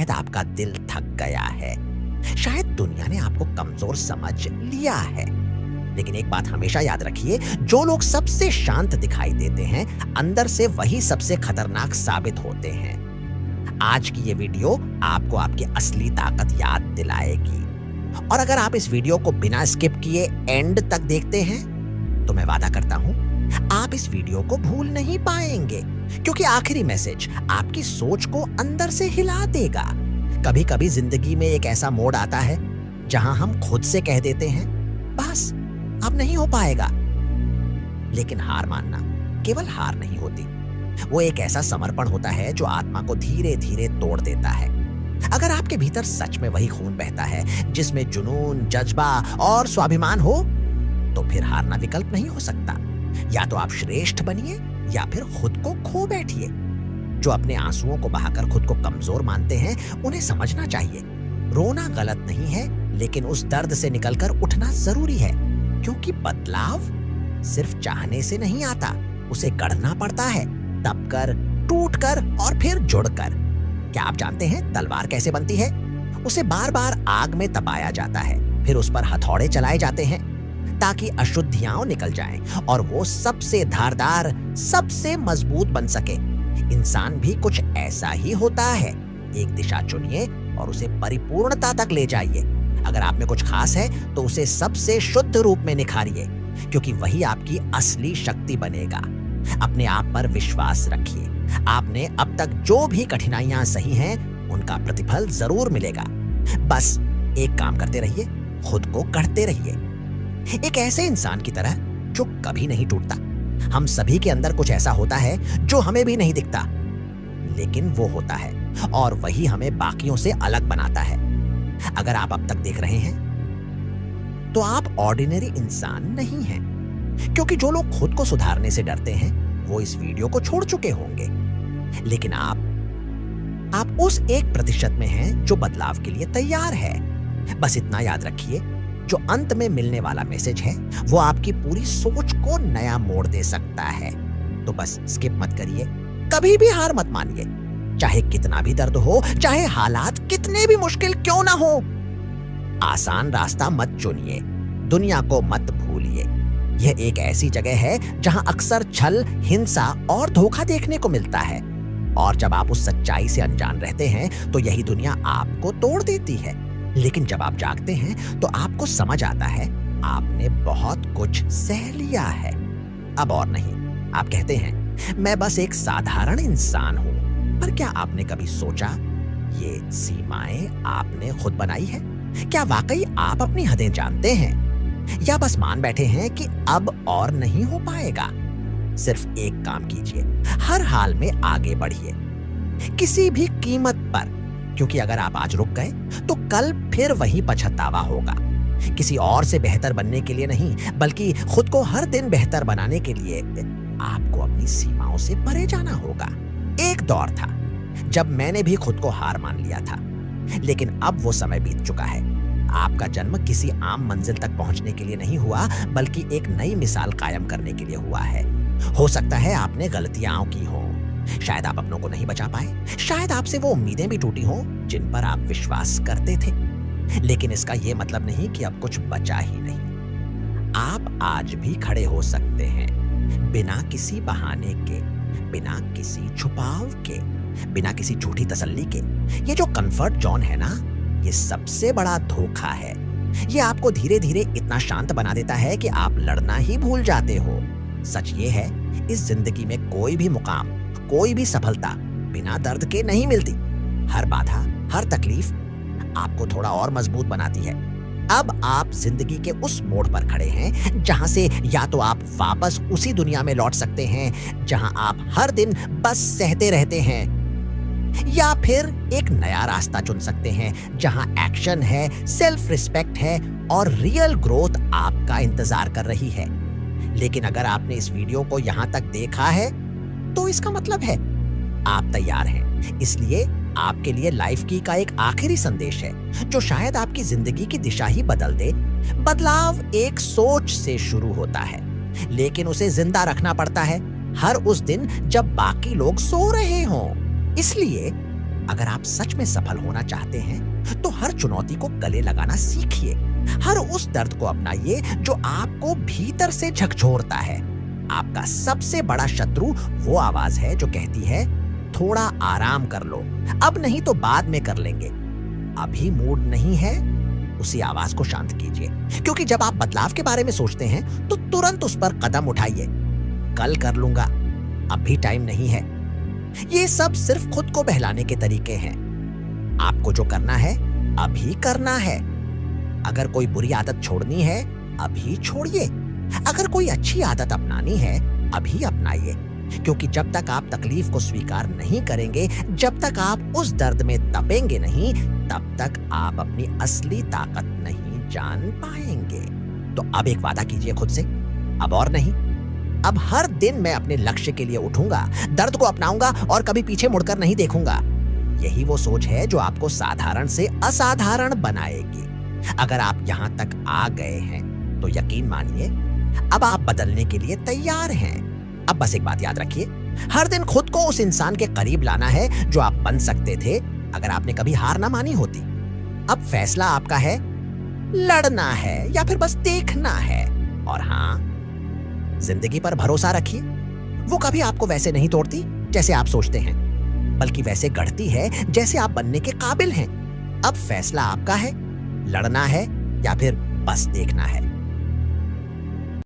शायद आपका दिल थक गया है, शायद दुनिया ने आपको कमजोर समझ लिया है। लेकिन एक बात हमेशा याद रखिए, जो लोग सबसे शांत दिखाई देते हैं, अंदर से वही सबसे खतरनाक साबित होते हैं। आज की ये वीडियो आपको आपकी असली ताकत याद दिलाएगी। और अगर आप इस वीडियो को बिना स्किप किए एंड तक देखते हैं, तो मैं वादा करता हूं आप इस वीडियो को भूल नहीं पाएंगे, क्योंकि आखिरी मैसेज आपकी सोच को अंदर से हिला देगा। कभी कभी जिंदगी में एक ऐसा मोड़ आता है जहां हम खुद से कह देते हैं, बस अब नहीं हो पाएगा। लेकिन हार मानना केवल हार नहीं होती, वो एक ऐसा समर्पण होता है जो आत्मा को धीरे धीरे तोड़ देता है। अगर आपके भीतर सच में वही खून बहता है जिसमें जुनून, जज्बा और स्वाभिमान हो, तो फिर हारना विकल्प नहीं हो सकता। या तो आप श्रेष्ठ बनिए या फिर खुद को खो बैठिए। जो अपने आंसुओं को बहाकर खुद को कमजोर मानते हैं, उन्हें समझना चाहिए, रोना गलत नहीं है, लेकिन उस दर्द से निकलकर उठना जरूरी है। क्योंकि बदलाव सिर्फ चाहने से नहीं आता, उसे गढ़ना पड़ता है, दबकर, टूटकर और फिर जुड़कर। क्या आप जानते हैं तलवार कैसे बनती है? उसे बार बार आग में तपाया जाता है, फिर उस पर हथौड़े चलाए जाते हैं ताकि अशुद्धियां निकल जाएं और वो सबसे धारदार, सबसे मजबूत बन सके। इंसान भी कुछ ऐसा ही होता है। एक दिशा चुनिए और उसे परिपूर्णता तक ले जाइए। अगर आप में कुछ खास है तो उसे सबसे शुद्ध रूप में निखारिए, क्योंकि वही आपकी असली शक्ति बनेगा। अपने आप पर विश्वास रखिए। आपने अब तक जो भी कठिनाइयां सही हैं, उनका प्रतिफल जरूर मिलेगा। बस एक काम करते रहिए, खुद को गढ़ते रहिए, एक ऐसे इंसान की तरह जो कभी नहीं टूटता। हम सभी के अंदर कुछ ऐसा होता है जो हमें भी नहीं दिखता, लेकिन वो होता है और वही हमें बाकियों से अलग बनाता है। अगर आप अब तक देख रहे हैं, तो आप ऑर्डिनरी इंसान नहीं हैं, क्योंकि जो लोग खुद को सुधारने से डरते हैं, वो इस वीडियो को छोड़ चुके होंगे। लेकिन आप उस 1% में हैं जो बदलाव के लिए तैयार है। बस इतना याद रखिए, जो अंत में मिलने वाला मैसेज है, वो आपकी पूरी सोच को नया मोड़ दे सकता है। तो बस स्किप मत करिए, कभी भी हार मत मानिए, चाहे कितना भी दर्द हो, चाहे हालात कितने भी मुश्किल क्यों ना हो। आसान रास्ता मत चुनिए, दुनिया को मत भूलिए। यह एक ऐसी जगह है जहां अक्सर छल, हिंसा और धोखा देखने को मिलता है। और जब आप उस सच्चाई से अनजान रहते हैं, तो यही दुनिया आपको तोड़ देती है। लेकिन जब आप जागते हैं, तो आपको समझ आता है आपने बहुत कुछ सह लिया है। अब और नहीं। आप कहते हैं, मैं बस एक साधारण इंसान हूं। पर क्या आपने कभी सोचा, ये सीमाएं आपने खुद बनाई है? क्या वाकई आप अपनी हदें जानते हैं, या बस मान बैठे हैं कि अब और नहीं हो पाएगा? सिर्फ एक काम कीजिए, हर हाल में आगे बढ़िए, किसी भी कीमत पर। क्योंकि अगर आप आज रुक गए, तो कल फिर वही पछतावा होगा। किसी और से बेहतर बनने के लिए नहीं, बल्कि खुद को हर दिन बेहतर बनाने के लिए आपको अपनी सीमाओं से परे जाना होगा। एक दौर था जब मैंने भी खुद को हार मान लिया था, लेकिन अब वो समय बीत चुका है। आपका जन्म किसी आम मंजिल तक पहुंचने के लिए नहीं हुआ, बल्कि एक नई मिसाल कायम करने के लिए हुआ है। हो सकता है आपने गलतियां की हों, शायद आप अपनों को नहीं बचा पाए, शायद आपसे वो उम्मीदें भी टूटी हों जिन पर आप विश्वास करते थे। लेकिन इसका यह मतलब नहीं कि अब कुछ बचा ही नहीं। आप आज भी खड़े हो सकते हैं, बिना किसी बहाने के, बिना किसी छुपाव के, बिना किसी झूठी तसल्ली के। ये जो कंफर्ट जोन है ना, ये सबसे बड़ा धोखा है। ये आपको धीरे धीरे इतना शांत बना देता है कि आप लड़ना ही भूल जाते हो। सच ये है, इस जिंदगी में कोई भी मुकाम, कोई भी सफलता बिना दर्द के नहीं मिलती। हर बाधा, हर तकलीफ आपको थोड़ा और मजबूत बनाती है। अब आप जिंदगी के उस मोड़ पर खड़े हैं जहां से या तो आप वापस उसी दुनिया में लौट सकते हैं जहां आप हर दिन बस सहते रहते हैं, या फिर एक नया रास्ता चुन सकते हैं जहां एक्शन है, सेल्फ रिस्पेक्ट है और रियल ग्रोथ आपका इंतजार कर रही है। लेकिन अगर आपने इस वीडियो को यहां तक देखा है, तो इसका मतलब है आप तैयार हैं। इसलिए आपके लिए लाइफ की का एक आखिरी संदेश है जो शायद आपकी जिंदगी की दिशा ही बदल दे। बदलाव एक सोच से शुरू होता है, लेकिन उसे जिंदा रखना पड़ता है हर उस दिन जब बाकी लोग सो रहे हों। इसलिए अगर आप सच में सफल होना चाहते हैं, तो हर चुनौती को गले लगाना सीखिए। हर उस दर्द को अपनाइए जो आपको भीतर से झकझोरता है। आपका सबसे बड़ा शत्रु वो आवाज है जो कहती है, थोड़ा आराम कर लो, अब नहीं तो बाद में कर लेंगे। अभी मूड नहीं है, उसी आवाज को शांत कीजिए। क्योंकि जब आप बदलाव के बारे में सोचते हैं, तो तुरंत उस पर कदम उठाइए। कल कर लूंगा, अभी टाइम नहीं है। ये सब सिर्फ खुद को बहलाने के तरीके हैं। आपको जो करना है, अभी करना है। अगर कोई बुरी आदत छोड़नी है, अभी छोड़िए। अगर कोई अच्छी आदत अपनानी है, अभी अपनाइए। क्योंकि जब तक आप तकलीफ को स्वीकार नहीं करेंगे, जब तक आप उस दर्द में तपेंगे नहीं, तब तक आप अपनी असली ताकत नहीं जान पाएंगे। तो अब एक वादा कीजिए खुद से, अब और नहीं। अब हर दिन मैं अपने लक्ष्य के लिए उठूंगा, दर्द को अपनाऊंगा और कभी पीछे मुड़कर नहीं देखूंगा। यही वो सोच है जो आपको साधारण से असाधारण बनाएगी। अगर आप यहां तक आ गए हैं, तो यकीन मानिए, अब आप बदलने के लिए तैयार हैं। अब बस एक बात याद रखिए, हर दिन खुद को उस इंसान के करीब लाना है जो आप बन सकते थे अगर आपने कभी हार ना मानी होती। अब फैसला आपका है, लड़ना है या फिर बस देखना है। और हाँ, जिंदगी पर भरोसा रखिए, वो कभी आपको वैसे नहीं तोड़ती जैसे आप सोचते हैं, बल्कि वैसे गढ़ती है जैसे आप बनने के काबिल हैं। अब फैसला आपका है, लड़ना है या फिर बस देखना है।